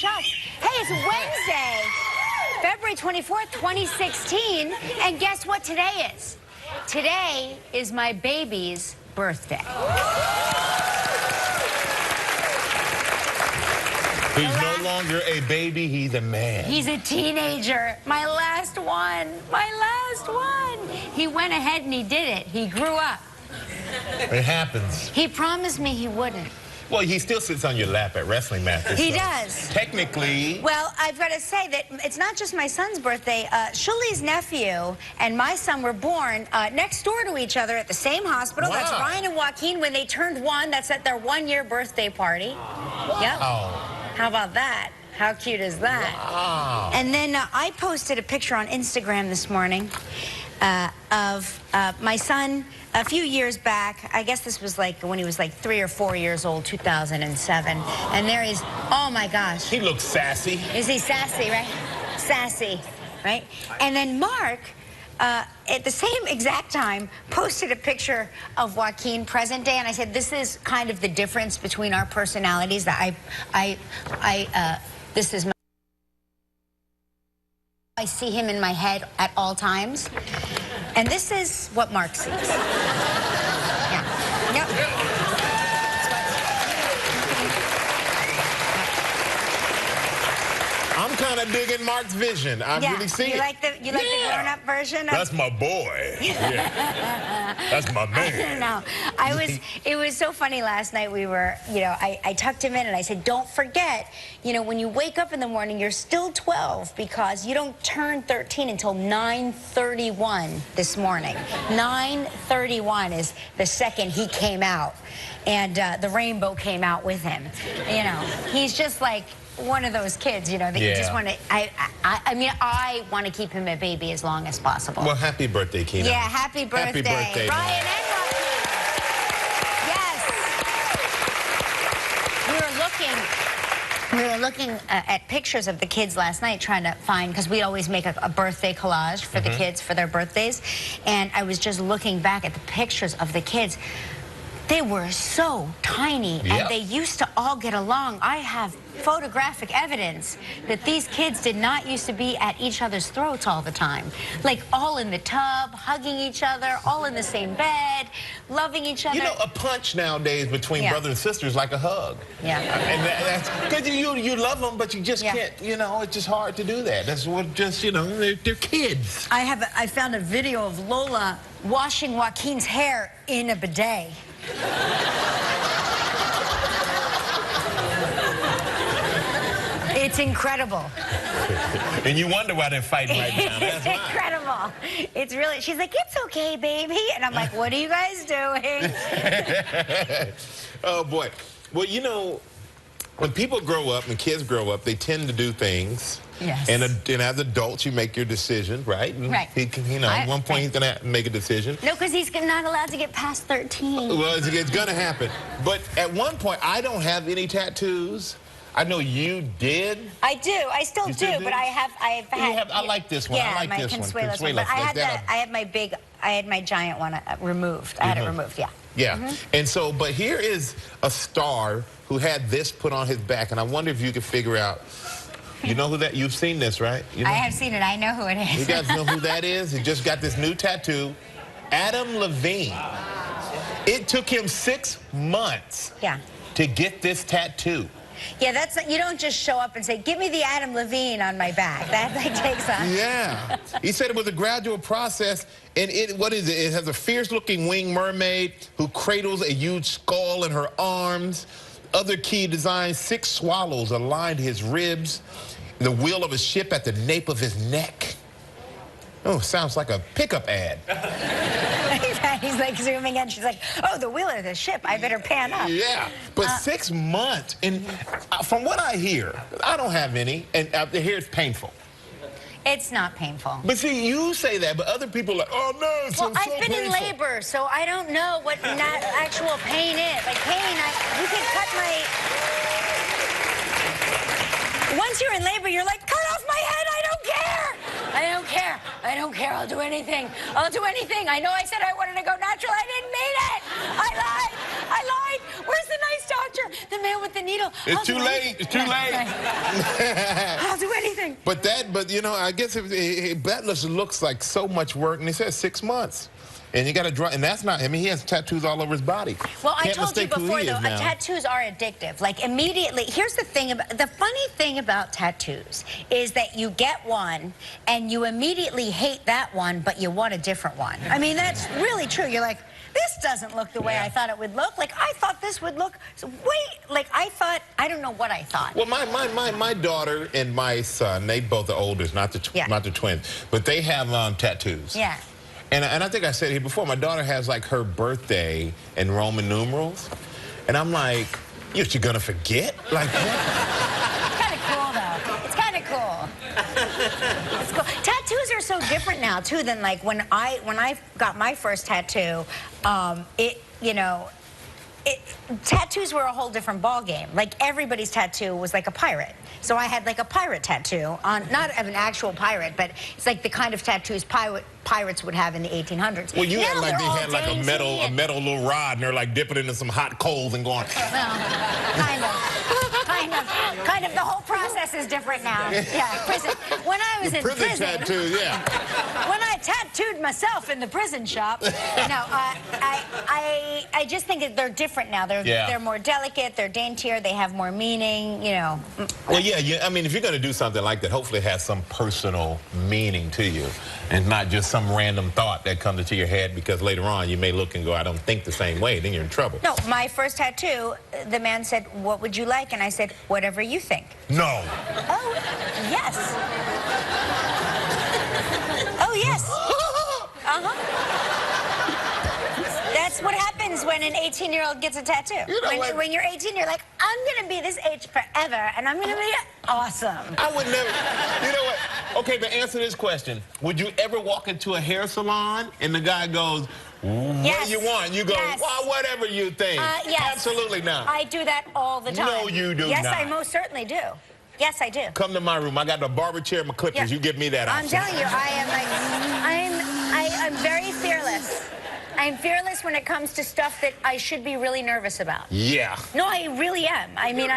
shucks. Hey, it's Wednesday, February 24th, 2016, and guess what today is? Today is my baby's birthday. He's no longer a baby, he's a man. He's a teenager. My last one. My last one. He went ahead and he did it. He grew up. It happens. He promised me he wouldn't. Well, he still sits on your lap at wrestling matches. He so does. Technically. Well, I've got to say that it's not just my son's birthday. Shuli's nephew and my son were born next door to each other at the same hospital. Wow. That's Ryan and Joaquin when they turned 1. That's at their 1-year birthday party. Wow. Yep. How about that? How cute is that? Wow. And then I posted a picture on Instagram this morning of my son a few years back. I guess this was like when he was like 3 or 4 years old, 2007. And there he's, oh my gosh. He looks sassy. Is he sassy, right? Sassy, right? And then Mark, at the same exact time, posted a picture of Joaquin present day, and I said, this is kind of the difference between our personalities. That this is my, I see him in my head at all times, and this is what Mark sees. Yeah. Yep. I'm kind of digging Mark's vision. I really see you it. Like the grown-up version? That's my boy. Yeah. That's my man. No, it was so funny last night. We were, I tucked him in and I said, don't forget, when you wake up in the morning, you're still 12 because you don't turn 13 until 9:31 this morning. 9:31 is the second he came out, and the rainbow came out with him. He's just like one of those kids, that you just want to, I want to keep him a baby as long as possible. Well, happy birthday, Keenan. Yeah, happy birthday. Happy birthday, Ryan and Joaquin. Yes. We were looking at pictures of the kids last night trying to find, because we always make a birthday collage for the kids for their birthdays. And I was just looking back at the pictures of the kids. They were so tiny, and they used to all get along. I have photographic evidence that these kids did not used to be at each other's throats all the time. Like all in the tub, hugging each other, all in the same bed, loving each other. A punch nowadays between brother and sister is like a hug. Yeah. And that's because you love them, but you just can't, it's just hard to do that. That's what they're kids. I found a video of Lola washing Joaquin's hair in a bidet. It's incredible. And you wonder why they're fighting right now. That's It's incredible. It's really, she's like, it's okay, baby. And I'm like, what are you guys doing? Oh, boy. Well, when people grow up and kids grow up, they tend to do things. Yes. And as adults, you make your decision, right? And right. He can, at one point, he's going to make a decision. No, because he's not allowed to get past 13. Well, it's going to happen. But at one point, I don't have any tattoos. I know you did. I do. I still do, but I have had. I like this one. Yeah, I like my this one. Consuelos. But I had my giant one removed. I had it removed. Yeah. Yeah. And so, but here is a star who had this put on his back, and I wonder if you could figure out. You know who that? You've seen this, right? I have seen it. I know who it is. You guys know who that is? He just got this new tattoo. Adam Levine. It took him 6 months. To get this tattoo. Yeah, you don't just show up and say, give me the Adam Levine on my back. That takes a... Yeah. He said it was a gradual process, and what is it? It has a fierce-looking winged mermaid who cradles a huge skull in her arms. Other key designs, 6 swallows aligned his ribs, the wheel of a ship at the nape of his neck. Oh, sounds like a pickup ad. He's like zooming in. She's like, oh, the wheel of the ship. I better pan up. Yeah, but 6 months. And from what I hear, I don't have any, and here it's painful. It's not painful. But see, you say that, but other people are like, oh, no, it's so I've been in labor, so I don't know what actual pain is. Like pain, you can cut my... Once you're in labor, you're like, cut off my head, I don't care. I don't care. I don't care. I'll do anything. I'll do anything. I know I said I wanted to go natural. I didn't mean it. I lied. Where's the nice doctor? The man with the needle. It's too late. It's too late. I'll do anything. But you know, I guess that looks like so much work, and he says 6 months. And you got to draw, and that's not, I mean, he has tattoos all over his body. Well, I Can't told you mistake who before, he though, is now. tattoos are addictive. Like, immediately, here's the thing, the funny thing about tattoos is that you get one, and you immediately hate that one, but you want a different one. I mean, that's really true. You're like, this doesn't look the way I thought it would look. Like, I thought this would look, like, I don't know what I thought. Well, my daughter and my son, they both are older, not the twins, but they have tattoos. Yeah. And I think I said here before, my daughter has like her birthday in Roman numerals. And I'm like, you're gonna forget? Like what? It's kind of cool, though. It's kind of cool. It's cool. Tattoos are so different now, too, than like when I got my first tattoo, tattoos were a whole different ball game. Like, everybody's tattoo was like a pirate. So I had like a pirate tattoo on, not of an actual pirate, but it's like the kind of tattoos pirates would have in the 1800s. Well, you now had like they had like a metal little rod, and they're like dipping it in some hot coals and going. Well, kind of. The whole process is different now. Yeah, prison. When I was in prison, tattoo, yeah. When I tattooed myself in the prison shop, I just think that they're different now. They're more delicate. They're daintier. They have more meaning. You know. Well, yeah. I mean, if you're going to do something like that, hopefully it has some personal meaning to you, and not just some random thought that comes into your head. Because later on, you may look and go, "I don't think the same way." Then you're in trouble. No, my first tattoo, the man said, "What would you like?" And I said, "Whatever you think." No. Oh, yes. Oh, yes. That's what happens when an 18-year-old gets a tattoo. You know when you're 18, you're like, I'm going to be this age forever, and I'm going to be awesome. I would never. You know what? Okay, to answer this question, would you ever walk into a hair salon and the guy goes, what do you want? You go, well, whatever you think. Yes. Absolutely not. I do that all the time. No, you do not. Yes, I most certainly do. Yes, I do. Come to my room. I got the barber chair and my clippers. Yeah. You give me that option. I'm telling you, I'm very fearless. I'm fearless when it comes to stuff that I should be really nervous about. Yeah. No, I really am. I mean,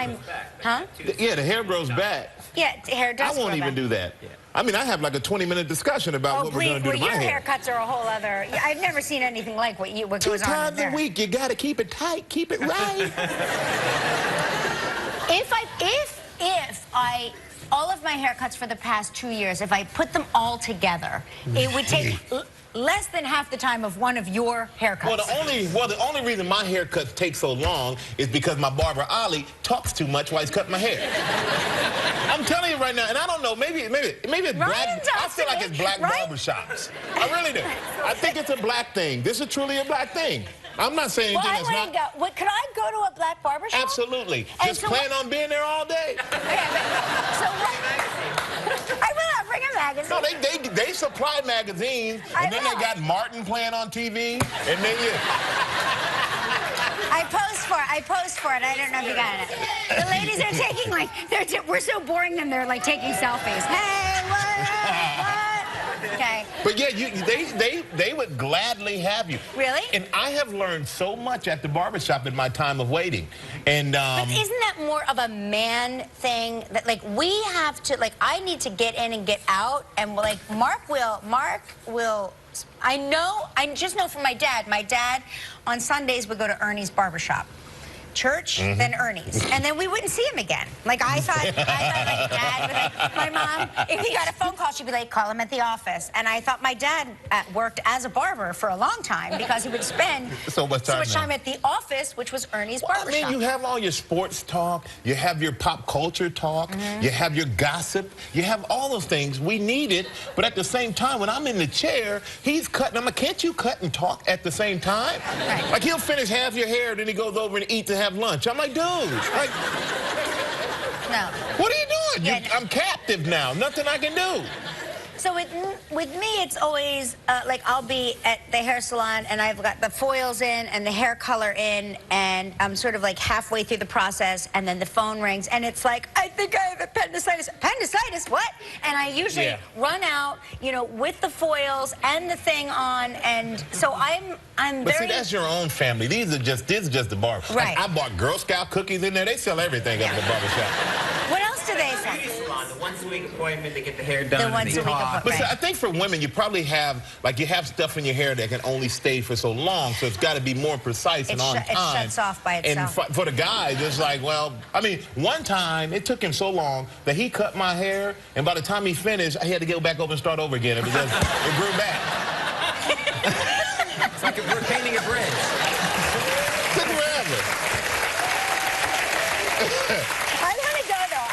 huh? Yeah, the hair grows back. Yeah, hair does I won't even do that. Yeah. I mean, I have like a 20-minute discussion about what we're going to do to my hair. Your haircuts are a whole other. I've never seen anything like what goes on 2 times a week, you got to keep it tight, keep it right. If all of my haircuts for the past 2 years, if I put them all together, it would take less than half the time of one of your haircuts. Well, the only reason my haircuts take so long is because my barber, Ali, talks too much while he's cutting my hair. I'm telling you right now, and I don't know, maybe it's black. I feel like it's black barbershops. I really do. I think it's a black thing. This is truly a black thing. I'm not saying anything that's not. Could I go to a black barbershop? Absolutely. Just plan on being there all day. So what? I will not bring a magazine. No, they supply magazines, and then they got Martin playing on TV, and then you. I posed for it. I don't know if you got it. The ladies are taking we're so boring them. They're like taking selfies. Hey, what? Okay. But yeah, they would gladly have you. Really? And I have learned so much at the barbershop in my time of waiting. And but isn't that more of a man thing? That like we have to I need to get in and get out, and like Mark will. I just know from my dad. My dad on Sundays would go to Ernie's barbershop. Church, then Ernie's, and then we wouldn't see him again. Like I thought like Dad would my mom, if he got a phone call, she'd be like, call him at the office. And I thought my dad worked as a barber for a long time because he would spend so much time at the office, which was Ernie's barbershop. I mean, you have all your sports talk, you have your pop culture talk, you have your gossip, you have all those things. We need it, but at the same time, when I'm in the chair, he's cutting. I'm like, can't you cut and talk at the same time? Right. Like he'll finish half your hair, then he goes over and eats and have lunch. I'm like, dude, like, no. What are you doing? I'm captive now. Nothing I can do. So with me, it's always like I'll be at the hair salon and I've got the foils in and the hair color in, and I'm sort of like halfway through the process, and then the phone rings and it's like, I think I have appendicitis. Appendicitis? What? And I usually run out, you know, with the foils and the thing on, and so I'm But very. see, that's your own family. This is just the bar. Right. Like, I bought Girl Scout cookies in there. They sell everything at the barbershop. What else do they sell? The once-a-week appointment to get the hair done. The once-a-week appointment. But see, I think for women, you probably have, like, you have stuff in your hair that can only stay for so long, so it's got to be more precise and on time. It shuts off by itself. And for the guys, it's like, well, I mean, one time, it took him so long that he cut my hair, and by the time he finished, I had to go back over and start over again. It grew back. It's like we're painting a bridge. Took forever. I want to go though.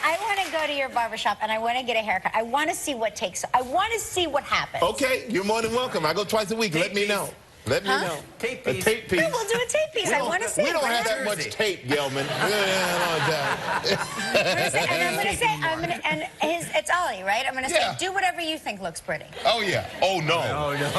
I want to go to your barbershop and I want to get a haircut. I want to see what takes. I want to see what happens. Okay, you're more than welcome. I go twice a week. Let me know. Let me know. Tape A piece. tape piece. Yeah, we'll do a tape piece. I want to see. We don't have that Whatever. much tape, Gelman. It's Ollie, right? I'm gonna say, Yeah. do whatever you think looks pretty. Oh, yeah. Oh, no. Oh, no.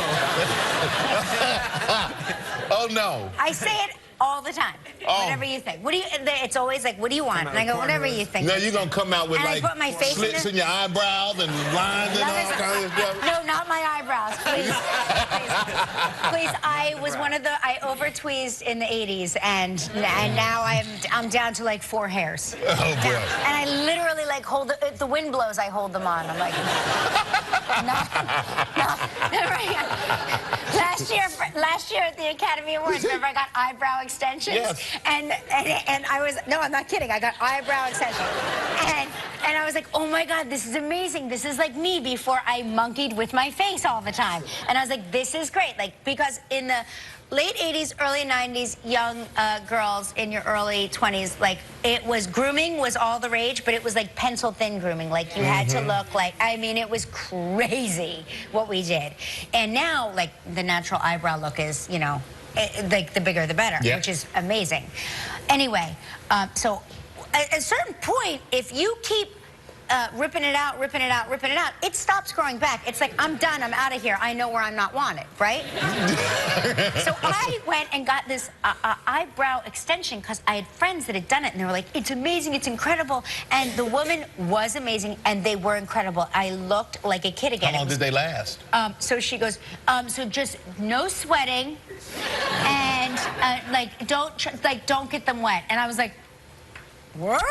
Oh, no. I say it all the time. Oh. Whatever you think. What do you? It's always like, what do you want? And I go, whatever you think. No, you're going to come out with, And I like, put my face slits in your eyebrows and lines and all kinds of stuff. No, not my eyebrows, please. Please, I was one of the, I over-tweezed in the 80s, and now I'm down to like 4 hairs. Oh, boy. And I literally like hold, if the wind blows, I hold them on. I'm like, no. Right. Last year at the Academy Awards, remember I got eyebrow extensions? Yes. And I was, no, I'm not kidding, I got eyebrow extensions. And I was like, oh my God, this is amazing. This is like me before I monkeyed with my face all the time. And I was like, this is great. Like, because in the late 80s, early 90s, young girls in your early 20s, like, it was, grooming was all the rage, but it was like pencil thin grooming. Like, you had to look like, I mean, it was crazy what we did. And now, like, the natural eyebrow look is, you know, like the bigger the better, which is amazing. Anyway, so at a certain point, if you keep ripping it out, it stops growing back. It's like, I'm done, I'm out of here. I know where I'm not wanted, right? So I went and got this eyebrow extension because I had friends that had done it, and they were like, it's amazing, it's incredible. And the woman was amazing, and they were incredible. I looked like a kid again. How long did they last? So she goes, so just no sweating, and like don't get them wet. And I was like, what?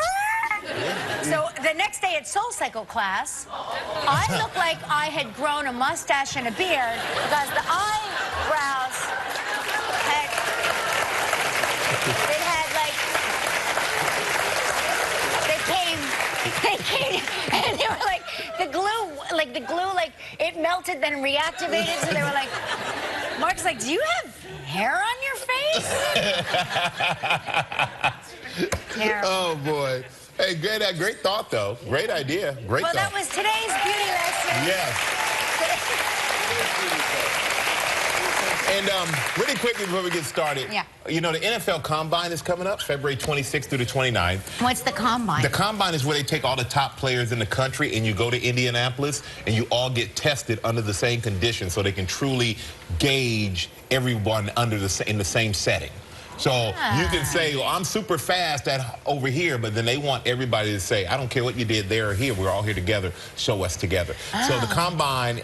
So the next day at Soul Cycle class, I looked like I had grown a mustache and a beard because the eyebrows had they came, and they were like, the glue, it melted, then reactivated, so they were like, Mark's like, do you have hair on your face? Terrible. Oh, boy. Hey, great thought, though. Great idea. Great thought. Well, that was today's beauty lesson. Yes. And really quickly before we get started, you know, the NFL Combine is coming up February 26th through the 29th. What's the Combine? The Combine is where they take all the top players in the country, and you go to Indianapolis, and you all get tested under the same conditions so they can truly gauge everyone in the same setting. So you can say, well, I'm super fast over here, but then they want everybody to say, I don't care what you did there or here, we're all here together, show us together. So the Combine,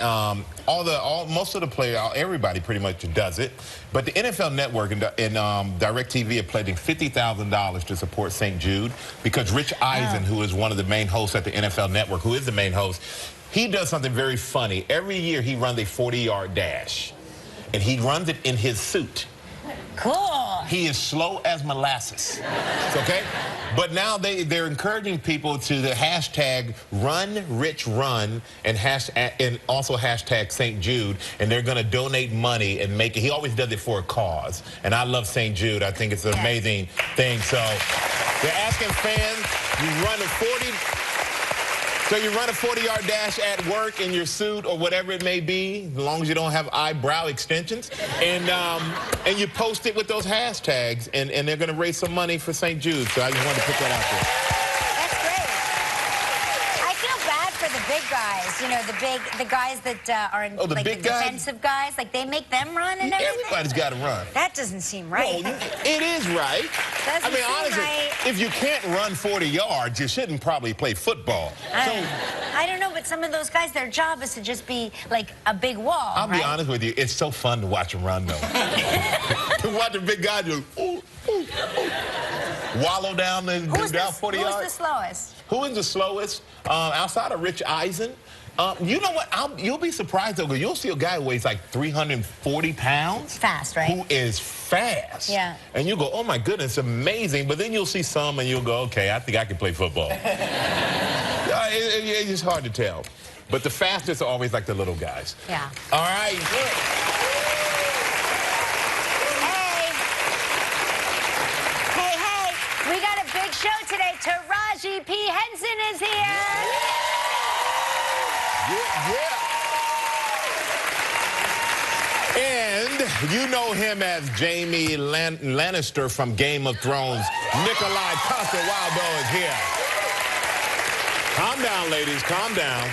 most of the players, everybody pretty much does it, but the NFL Network and DirecTV are pledging $50,000 to support St. Jude because Rich Eisen, who is one of the main hosts at the NFL Network, who is the main host, he does something very funny. Every year he runs a 40-yard dash, and he runs it in his suit. Cool. He is slow as molasses, okay? But now they're encouraging people to the hashtag #RunRichRun and also hashtag St. Jude, and they're going to donate money and make it. He always does it for a cause, and I love St. Jude. I think it's an amazing thing. So they're asking fans, you run a 40-yard dash at work in your suit or whatever it may be, as long as you don't have eyebrow extensions, and you post it with those hashtags, and they're going to raise some money for St. Jude. So I just wanted to put that out there. That's great. I feel bad for the big guys. You know, the guys that are in, Oh, the like big the guys? defensive guys. Like they make them run and everything. Everybody's got to run. That doesn't seem right. Well, it is right. Doesn't I mean, seem honestly, right. if you can't run 40 yards, you shouldn't probably play football. I don't know, but some of those guys, their job is to just be like a big wall. I'll be right? honest with you, it's so fun to watch them run, though. To watch a big guy do, wallow down the down 40 yards. Who's the slowest? Who is the slowest? Outside of Rich Eisen. You know what? You'll be surprised, though, because you'll see a guy who weighs like 340 pounds. Fast, right? Who is fast. Yeah. And you go, oh, my goodness, amazing. But then you'll see some, and you'll go, okay, I think I can play football. It's just hard to tell. But the fastest are always like the little guys. Yeah. All right. Hey, we got a big show today. Taraji P. Henson is here. And you know him as Jamie Lannister from Game of Thrones. Nikolaj Coster-Waldau is here. Calm down, ladies. Calm down.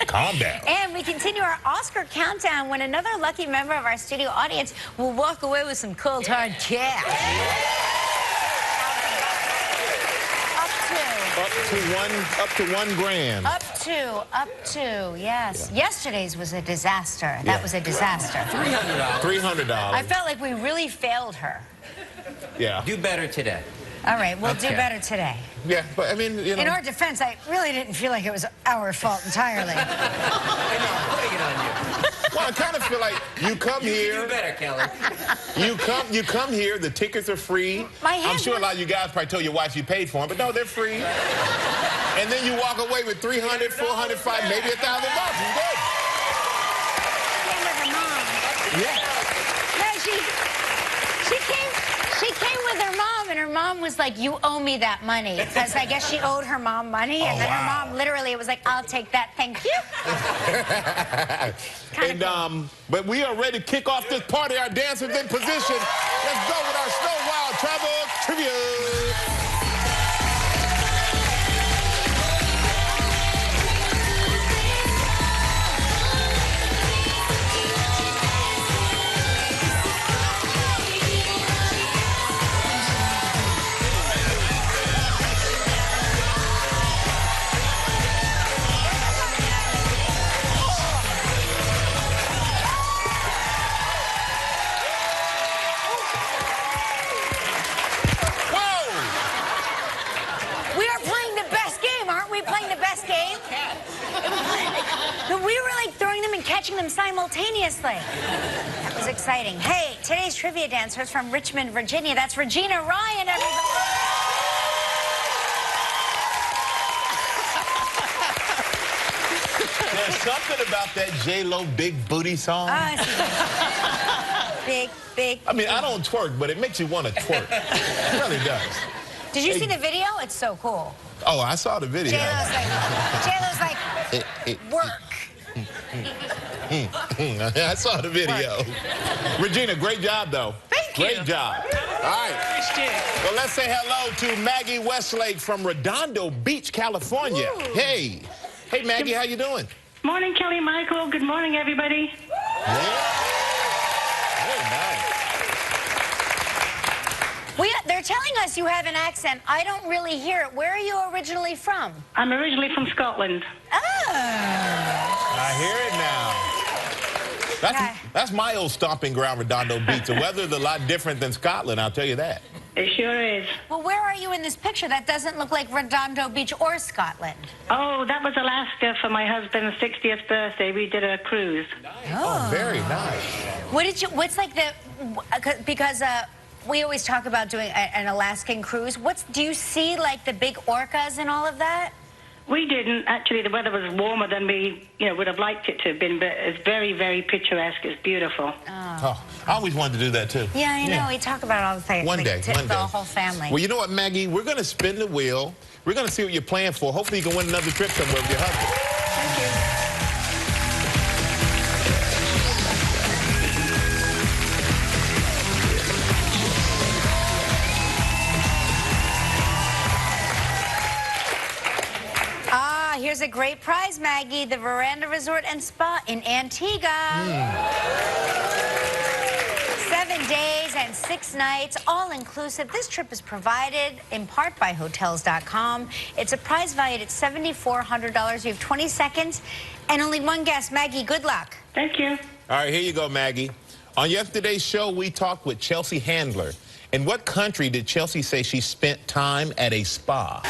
Calm down. And we continue our Oscar countdown when another lucky member of our studio audience will walk away with some cold, hard cash. Up to $1 grand. Up to, yes. Yeah. Yesterday's was a disaster. That was a disaster. $300. I felt like we really failed her. Yeah. Do better today. All right, we'll do better today. Yeah, but I mean, you know. In our defense, I really didn't feel like it was our fault entirely. I know, I'm putting it on you. Well, I kind of feel like you come here. Do better, Kelly. You come here. The tickets are free. I'm sure a lot of you guys probably told your wife you paid for them, but no, they're free. And then you walk away with $300, $400, $500, maybe $1,000. You good? Came with her mom. Yeah. No, she came with her mom, and her mom was like, "You owe me that money," because I guess she owed her mom money, and then her mom literally was like, "I'll take that, thank you." But we are ready to kick off this party. Our dancers in position. Let's go with our Snow Wild Travel Trivia. Catching them simultaneously. That was exciting. Hey, today's trivia dancer is from Richmond, Virginia. That's Regina Ryan, everybody. There's something about that J-Lo Big Booty song. Big. I mean, I don't twerk, but it makes you want to twerk. It really does. Did you see the video? It's so cool. Oh, I saw the video. J-Lo's like, work. I saw the video. Regina, great job, though. Thank you. Great job. All right. Well, let's say hello to Maggie Westlake from Redondo Beach, California. Ooh. Hey, Maggie, how you doing? Morning, Kelly, Michael. Good morning, everybody. Yeah. Very nice. They're telling us you have an accent. I don't really hear it. Where are you originally from? I'm originally from Scotland. Oh. I hear it now. That's my old stomping ground, Redondo Beach. The weather's a lot different than Scotland, I'll tell you that. It sure is. Well, where are you in this picture? That doesn't look like Redondo Beach or Scotland. Oh, that was Alaska for my husband's 60th birthday. We did a cruise. Oh, very nice. What's like because we always talk about doing an Alaskan cruise. Do you see like the big orcas and all of that? We didn't. Actually, the weather was warmer than we, would have liked it to have been, but it's very, very picturesque. It's beautiful. Oh, I always wanted to do that, too. Yeah, I know. We talk about it all the time. One day. The whole family. Well, you know what, Maggie? We're going to spin the wheel. We're going to see what you're playing for. Hopefully, you can win another trip somewhere with your husband. Thank you. here's a great prize, Maggie. The Veranda Resort and Spa in Antigua. 7 days and 6 nights, all inclusive. This trip is provided in part by Hotels.com. It's a prize valued at $7,400. You have 20 seconds and only one guess. Maggie, good luck. Thank you. All right, here you go, Maggie. On yesterday's show, we talked with Chelsea Handler. In what country did Chelsea say she spent time at a spa?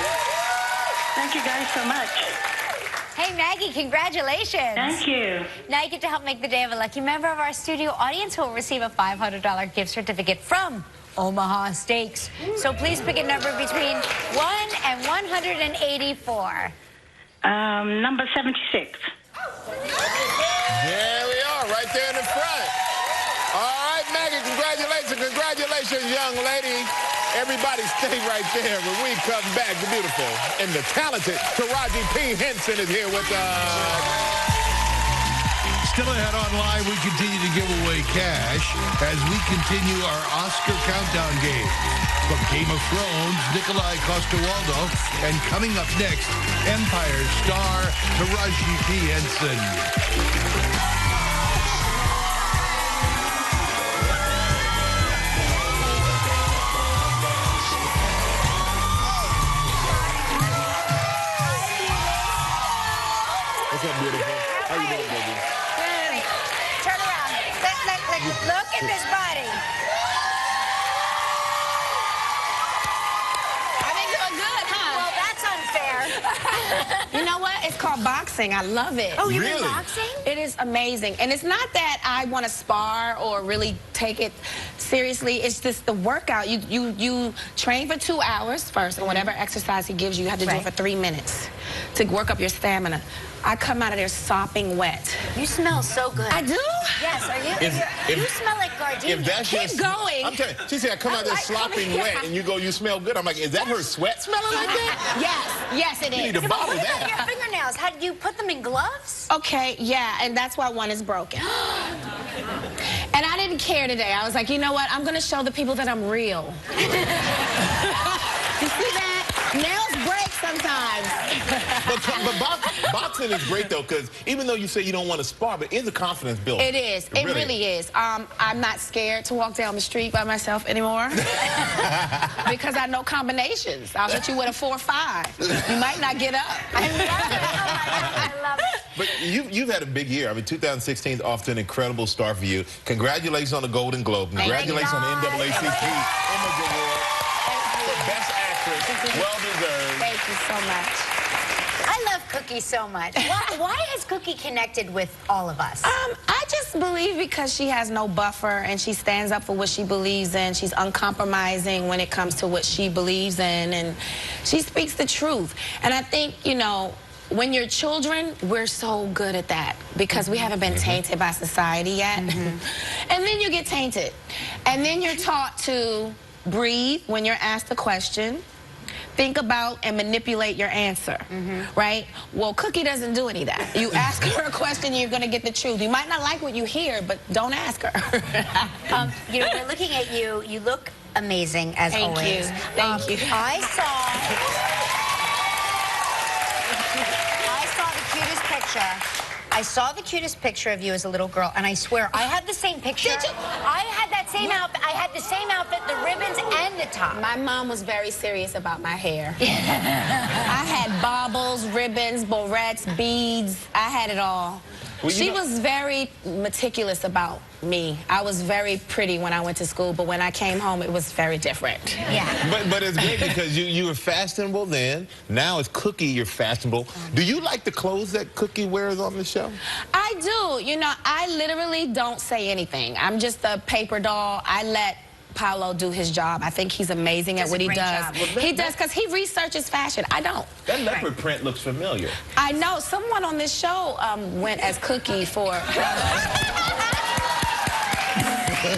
Thank you guys so much. Hey, Maggie, congratulations. Thank you. Now you get to help make the day of a lucky member of our studio audience who will receive a $500 gift certificate from Omaha Steaks. So please pick a number between 1 and 184. Number 76. There we are, right there in the front. All right, Maggie, congratulations, young lady. Everybody stay right there. When we come back, the beautiful and the talented Taraji P. Henson is here with us. Still ahead online, we continue to give away cash as we continue our Oscar countdown game. From Game of Thrones, Nikolaj Coster-Waldau, and coming up next, Empire star Taraji P. Henson. What's up, beautiful? How you doing, baby? Good. Turn around. Look at this body. I've been doing good, huh? Well, that's unfair. You know what? It's called boxing. I love it. Oh, you've been Really? boxing? It is amazing. And it's not that I want to spar or really take it seriously. It's just the workout. You train for 2 hours first, and whatever exercise he gives you, you have to do it Right. for 3 minutes to work up your stamina. I come out of there sopping wet. You smell so good. I do? Yes, are you? You smell like gardenia. If that's Keep going. I'm telling you, she said, I come out there like slopping coming- wet, and you go, you smell good. I'm like, is that her sweat smelling like that? Yes, it You is. need to But bottle what about that. your fingernails? How do you put them in gloves? Okay, yeah, and that's why one is broken. And I didn't care today. I was like, you know what? I'm going to show the people that I'm real. You see that? Nails break sometimes. But boxing is great, though, because even though you say you don't want to spar, but it's a confidence builder. It is. It really is. I'm not scared to walk down the street by myself anymore because I know combinations. I'll hit you with a 4-5. You might not get up. I love it. Oh, my God, I love it. But you've had a big year. I mean, 2016 is off to an incredible start for you. Congratulations on the Golden Globe. Congratulations on the NAACP Image Award for Best Actress. Well deserved. Thank you so much. I love Cookie so much. Why has Cookie connected with all of us? I just believe because she has no buffer and she stands up for what she believes in. She's uncompromising when it comes to what she believes in, and she speaks the truth. And I think, you know, when you're children, we're so good at that because we haven't been tainted by society yet. And then you get tainted. And then you're taught to breathe when you're asked a question, think about and manipulate your answer, right? Well, Cookie doesn't do any of that. You ask her a question, you're going to get the truth. You might not like what you hear, but don't ask her. You know, we're looking at you. You look amazing, as Thank always. you. Thank you. I saw the cutest picture of you as a little girl, and I swear, I had the same picture. Did you? I had that same outfit. I had the same outfit, the ribbons and the top. My mom was very serious about my hair. I had baubles, ribbons, barrettes, beads. I had it all. Well, She was very meticulous about me. I was very pretty when I went to school, but when I came home, it was very different. Yeah. But it's great because you were fashionable then. Now it's Cookie, you're fashionable. Do you like the clothes that Cookie wears on the show? I do. You know, I literally don't say anything. I'm just a paper doll. I let Paolo do his job. I think he's amazing at Does a what he great does. job. He does because he researches fashion. I don't. That leopard print looks familiar. I know. Someone on this show went as Cookie for... You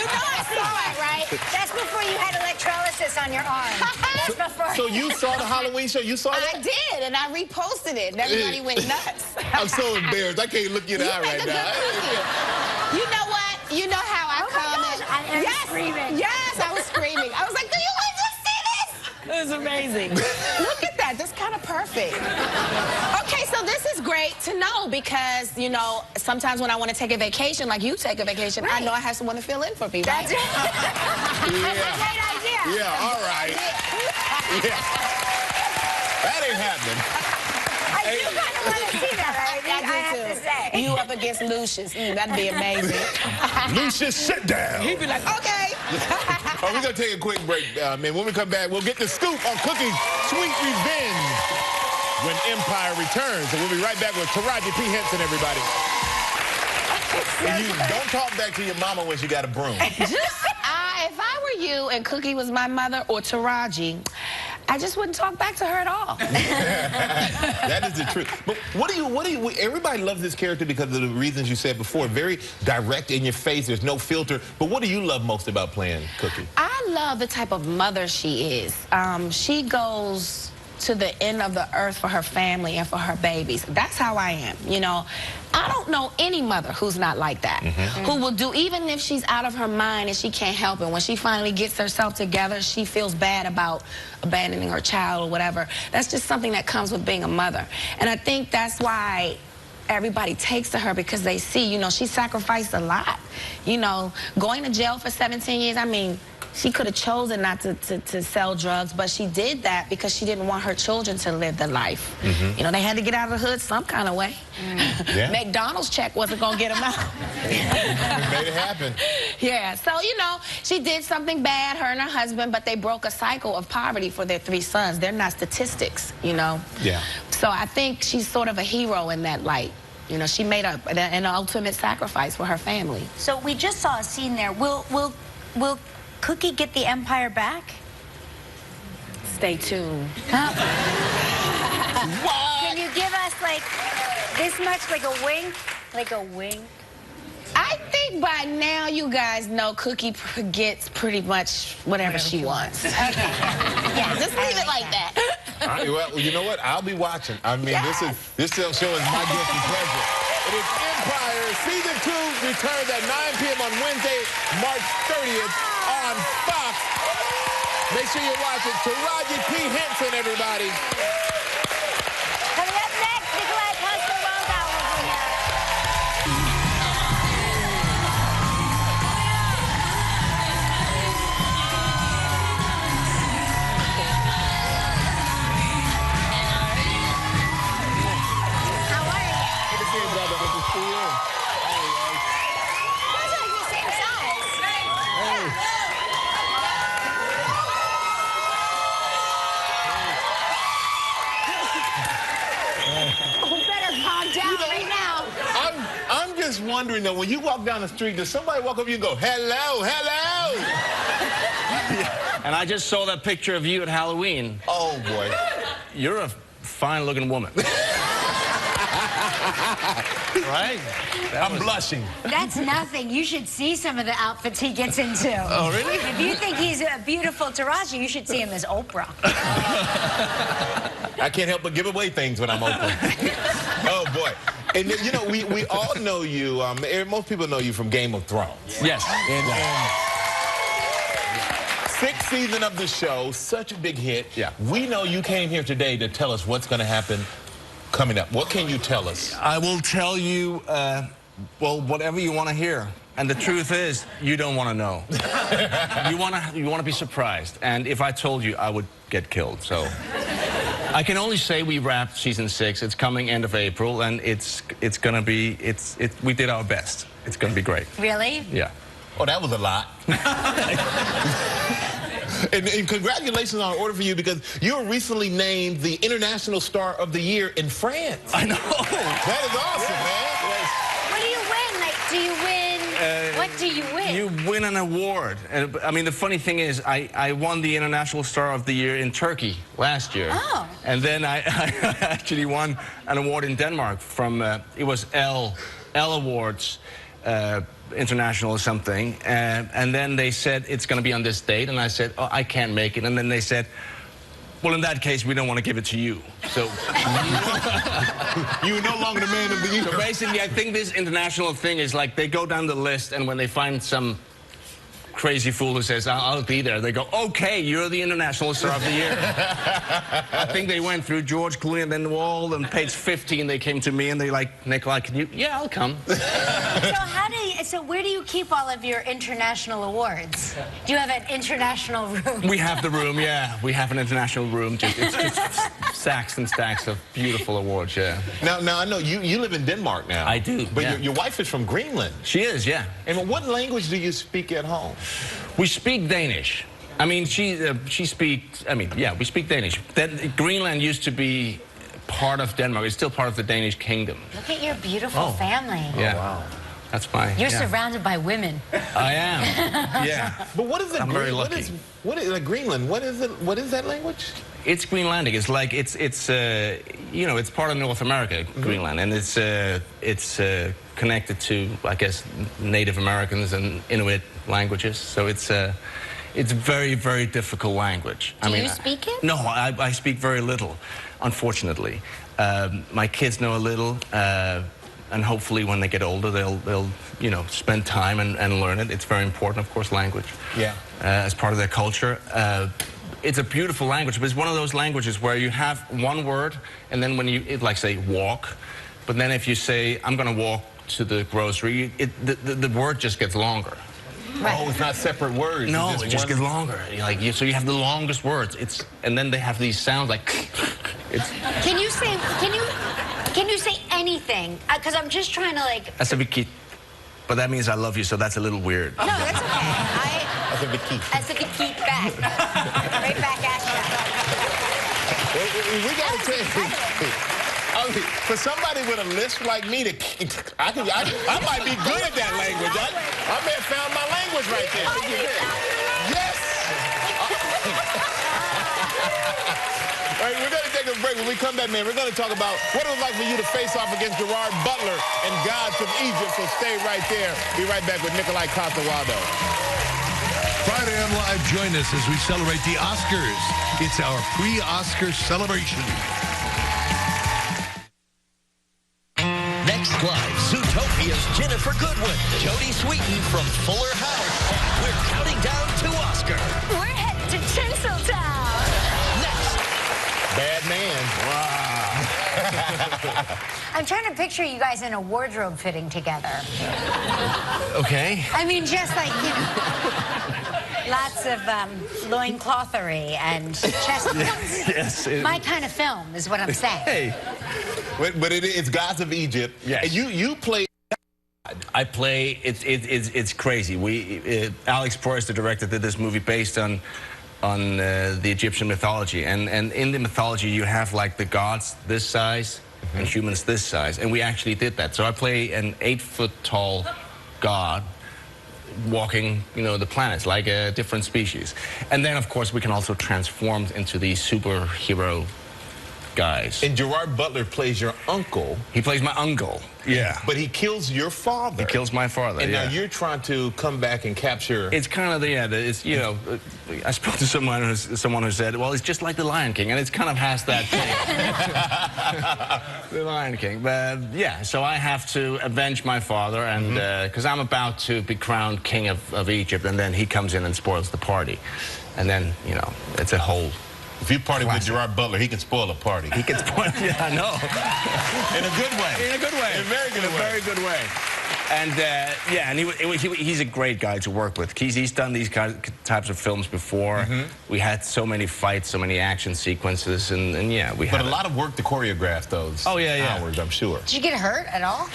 know I saw it, right? That's before you had electrolysis on your arm. That's before. So you saw the Halloween show? You saw that? I did, and I reposted it, and everybody went nuts. I'm so embarrassed. I can't look you in the eye make right a good now. cookie. You know what? You know how I Oh my comment. gosh, I am screaming. Yes, I was screaming. I was like, do you want to see this? It's amazing. Look at that. That's kind of perfect. Okay, so this is great to know because, you know, sometimes when I want to take a vacation, like you take a vacation, I know I have someone to fill in for me, right? That's a great idea. Yeah, all right. Yeah. That ain't happening. I do kind of want to see that. I have to say. You up against Lucius. That'd be amazing. Lucius, sit down. He'd be like, okay. We're going to take a quick break, man. When we come back, we'll get the scoop on Cookie's sweet revenge when Empire returns. And we'll be right back with Taraji P. Henson, everybody. And you don't talk back to your mama when she got a broom. If I were you and Cookie was my mother or Taraji, I just wouldn't talk back to her at all. That is the truth. But what do you, everybody loves this character because of the reasons you said before. Very direct in your face. There's no filter. But what do you love most about playing Cookie? I love the type of mother she is. She goes to the end of the earth for her family and for her babies. That's how I am, you know. I don't know any mother who's not like that, who will do, even if she's out of her mind and she can't help it, when she finally gets herself together, she feels bad about abandoning her child or whatever. That's just something that comes with being a mother. And I think that's why everybody takes to her, because they see, you know, she sacrificed a lot. You know, going to jail for 17 years, I mean, she could have chosen not to sell drugs, but she did that because she didn't want her children to live the life. You know, they had to get out of the hood some kind of way. Yeah. McDonald's check wasn't going to get them out. Made it happen. Yeah, so, you know, she did something bad, her and her husband, but they broke a cycle of poverty for their 3 sons. They're not statistics, you know. Yeah. So I think she's sort of a hero in that light. You know, she made an ultimate sacrifice for her family. So we just saw a scene there. Will Cookie get the Empire back? Stay tuned. Can you give us like this much, like a wink? Like a wink? I think by now you guys know Cookie gets pretty much whatever she wants. Okay. Yeah, Just leave it like that. Well, you know what? I'll be watching. I mean, this show is my guilty pleasure. It is Empire Season 2 returns at 9 p.m. on Wednesday, March 30th on Fox. Make sure you watch it. Taraji P. Henson, everybody. Coming up next, Nikolaj Coster-Waldau will be here. How are you? Good to see you, brother. Good to see you. Those are the same size. Yeah. Better calm down right now. I'm just wondering, though, when you walk down the street, does somebody walk up to you and go, hello, hello? And I just saw that picture of you at Halloween. Oh, boy. You're a fine-looking woman. Right? I'm blushing. That's nothing. You should see some of the outfits he gets into. Oh, really? If you think he's a beautiful Taraji, you should see him as Oprah. I can't help but give away things when I'm open. Oh, boy. And, you know, we all know you. Most people know you from Game of Thrones. Yes. And 6th season of the show, such a big hit. Yeah. We know you came here today to tell us what's going to happen coming up. What can you tell us? I will tell you, well, whatever you want to hear. And the truth is, you don't want to know. You want to be surprised. And if I told you, I would get killed. So I can only say we wrapped season 6. It's coming end of April, and it's going to be, we did our best. It's going to be great. Really? Yeah. Oh, that was a lot. And congratulations on order for you, because you were recently named the International Star of the Year in France. I know. That is awesome, man. What do you win? Like, do you win? What do you win? You win an award. And, I mean, the funny thing is, I won the International Star of the Year in Turkey last year. Oh. And then I actually won an award in Denmark from, it was L Awards International or something. And then they said, it's going to be on this date. And I said, oh, I can't make it. And then they said, well, in that case, we don't want to give it to you. So You were no longer the man of the year. So basically, I think this international thing is like they go down the list, and when they find some crazy fool who says, I'll be there. They go, okay, you're the International Star of the Year. I think they went through George Clooney and then Wall, and page 15 they came to me and they like, Nikolaj, can you? Yeah, I'll come. So where do you keep all of your international awards? Do you have an international room? We have the room, yeah. We have an international room. It's just stacks and stacks of beautiful awards, yeah. Now I know you live in Denmark now. I do, But yeah. your wife is from Greenland. She is, yeah. And what language do you speak at home? We speak Danish. I mean, she speaks, yeah, we speak Danish. Greenland used to be part of Denmark. It's still part of the Danish kingdom. Look at your beautiful family. Yeah. Oh, wow. That's my... You're surrounded by women. I am, yeah. But what is it? I'm very lucky. What is like Greenland? What is it? What is that language? It's Greenlandic. It's like you know, it's part of North America, Greenland, and it's connected to, I guess, Native Americans and Inuit languages. So it's very, very difficult language. Do you speak it? No, I speak very little, unfortunately. My kids know a little. And hopefully when they get older, they'll you know, spend time and learn it. It's very important, of course, language. Yeah. As part of their culture. It's a beautiful language, but it's one of those languages where you have one word, and then when you, like say, walk, but then if you say, I'm going to walk to the grocery, the word just gets longer. Right. Oh, it's not separate words. No, it's it just gets longer. So you have the longest words. And then they have these sounds like, Can you say anything? Because I'm just trying to like... But that means I love you, so that's a little weird. No, that's okay. That's a big keep back. Right back at you. We got to tell you, for somebody with a lisp like me, I might be good at that language. I may have found my language right there. Yes. All right, we're going to take a break. When we come back, man, we're going to talk about what it was like for you to face off against Gerard Butler and Gods of Egypt. So stay right there. Be right back with Nikolaj Coster-Waldau. Friday on Live, join us as we celebrate the Oscars. It's our pre-Oscar celebration. Next live, Zootopia's Jennifer Goodwin, Jodie Sweetin from Fuller House. We're counting down to Oscar. We're headed to Tinseltown. Next. Bad man. Wow. I'm trying to picture you guys in a wardrobe fitting together. Okay. I mean, just like, you know, lots of loinclothery and chest bumps. Yes. My kind of film is what I'm saying. Hey. But it's Gods of Egypt. Yes. And you play... I play, it's crazy. Alex Proyas, the director, did this movie based on the Egyptian mythology. And in the mythology, you have like the gods this size and humans this size. And we actually did that. So I play an 8-foot-tall god walking, you know, the planets, like a different species. And then, of course, we can also transform into these superhero guys. And Gerard Butler plays your uncle. He plays my uncle. Yeah. But he kills your father. He kills my father, And yeah. now you're trying to come back and capture... It's kind of it's, you know, I spoke to someone who said, well, it's just like The Lion King, and it kind of has that thing. The Lion King. But, yeah, so I have to avenge my father, and because I'm about to be crowned king of Egypt, and then he comes in and spoils the party. And then, you know, it's a whole... If you party with Gerard Butler, he can spoil a party. He can spoil, yeah, I know. In a good way. In a good way. In a very good way. In a very good way. And, yeah, and he's a great guy to work with. He's done these types of films before. We had so many fights, so many action sequences, and yeah, we had... But a lot of work to choreograph those hours, I'm sure. Did you get hurt at all?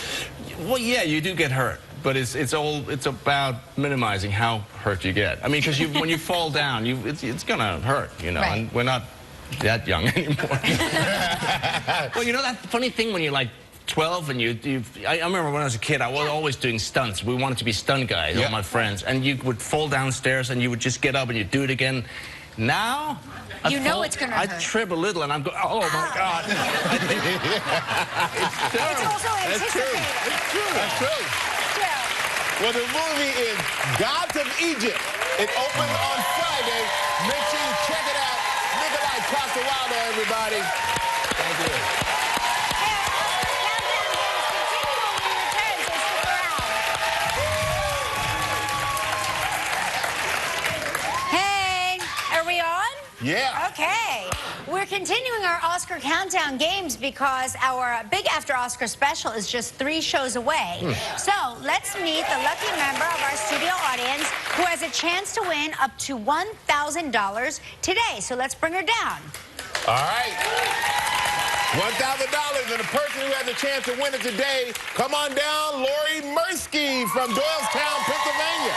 Well, yeah, you do get hurt. But it's about minimizing how hurt you get. I mean, because when you fall down, it's gonna hurt, you know. Right. And we're not that young anymore. Well, you know that funny thing when you're like 12 and I remember when I was a kid, I was always doing stunts. We wanted to be stunt guys, all my friends, and you would fall downstairs and you would just get up and you'd do it again. Now, You know it's gonna hurt. I trip a little and I'm going, oh my God. It's terrible. It's also anticipated. It's true. That's true. Well, the movie is Gods of Egypt. It opens on Friday. Make sure you check it out. Nikolaj Coster-Waldau, everybody. Thank you. continuing our Oscar countdown games because our big After Oscar special is just 3 shows away. So let's meet the lucky member of our studio audience who has a chance to win up to $1,000 today. So let's bring her down. All right. $1,000, and the person who has a chance to win it today, come on down, Lori Mursky from Doylestown, Pennsylvania.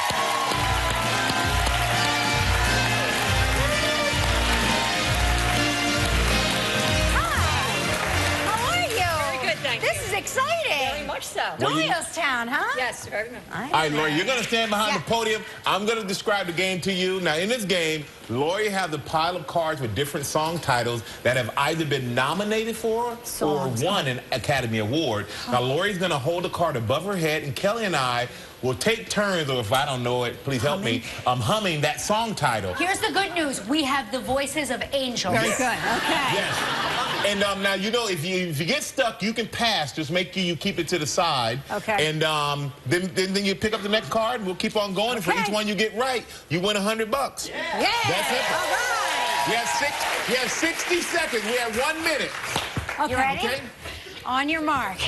This is exciting. Very much so. Doylestown, huh? Yes, very much. All right, Lori, you're going to stand behind the podium. I'm going to describe the game to you. Now, in this game, Lori has a pile of cards with different song titles that have either been nominated for or won an Academy Award. Now, Lori's going to hold a card above her head, and Kelly and I will take turns, or if I don't know it, please help me, humming that song title. Here's the good news. We have the voices of angels. Very good. Okay. Yes. And now, you know, if you get stuck, you can pass. Just make sure you keep it to the side. Okay. And then you pick up the next card, and we'll keep on going. And for each one you get right, you win $100. Yeah. That's it. All right. You have 60 seconds. We have 1 minute. Okay. You ready? Okay. On your mark.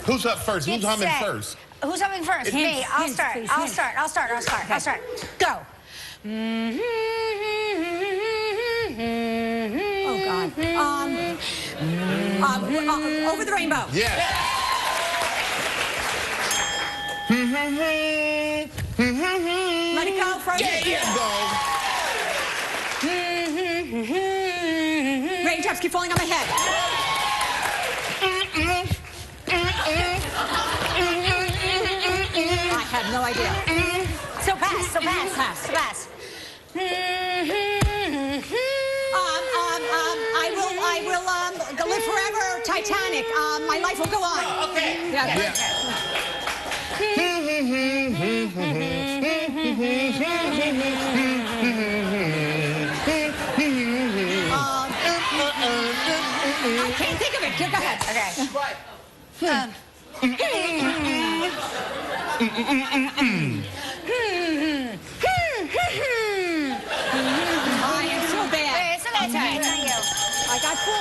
Who's up first? Who's humming set. first? Who's humming first? It's Me. I'll Hints, start. please, I'll hints. start. I'll start. I'll start. I'll start. Go. Oh, God. Over the rainbow. Yeah. Let it go, Frozen. Yeah, go. Raindrops keep falling on my head. I have no idea. So pass. So pass. Pass. So pass. I will live forever. Titanic. My life will go on. Okay. Yeah. I can't think of it. Go ahead. I am so bad. Wait, so that's Okay. right. Thank you. I got 4.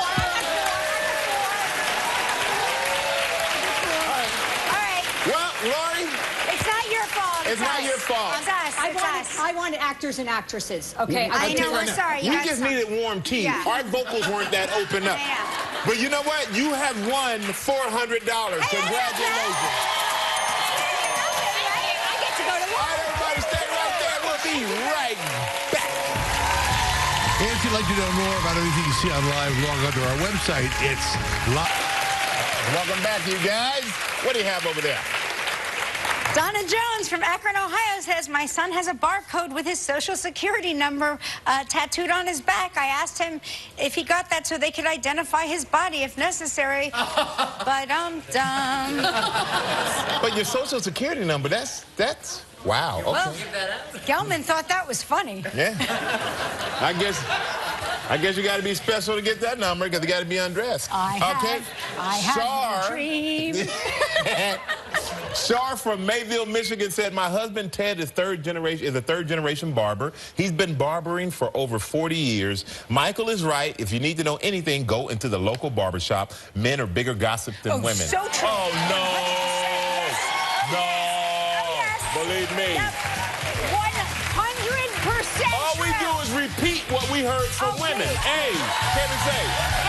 All right. Well, Lori, It's not your fault. It's not your fault. It's us. It's us. I wanted actors and actresses. Okay. I I'll tell know, you we're now, sorry, you We got just some. needed warm tea. Yeah. Our vocals weren't that open up. I know. But you know what? You have won $400. Congratulations. I get to go to All right, everybody, stay right there. We'll be right back. And if you'd like to know more about anything you see on live, log on to our website. It's live. Welcome back, you guys. What do you have over there? Donna Jones from Akron, Ohio says, my son has a barcode with his social security number tattooed on his back. I asked him if he got that so they could identify his body if necessary. But But your social security number, that's wow. Okay. well, Gelman thought that was funny. Yeah. I guess you got to be special to get that number because you got to be undressed. I have a dream. Shar from Mayville, Michigan said, my husband Ted is a third generation barber. He's been barbering for over 40 years. Michael is right. If you need to know anything, go into the local barbershop. Men are bigger gossip than women. So true. Oh, no. No. Yes. Believe me. Yep. 100%. All we do is repeat what we heard from women. Hey, Kevin say.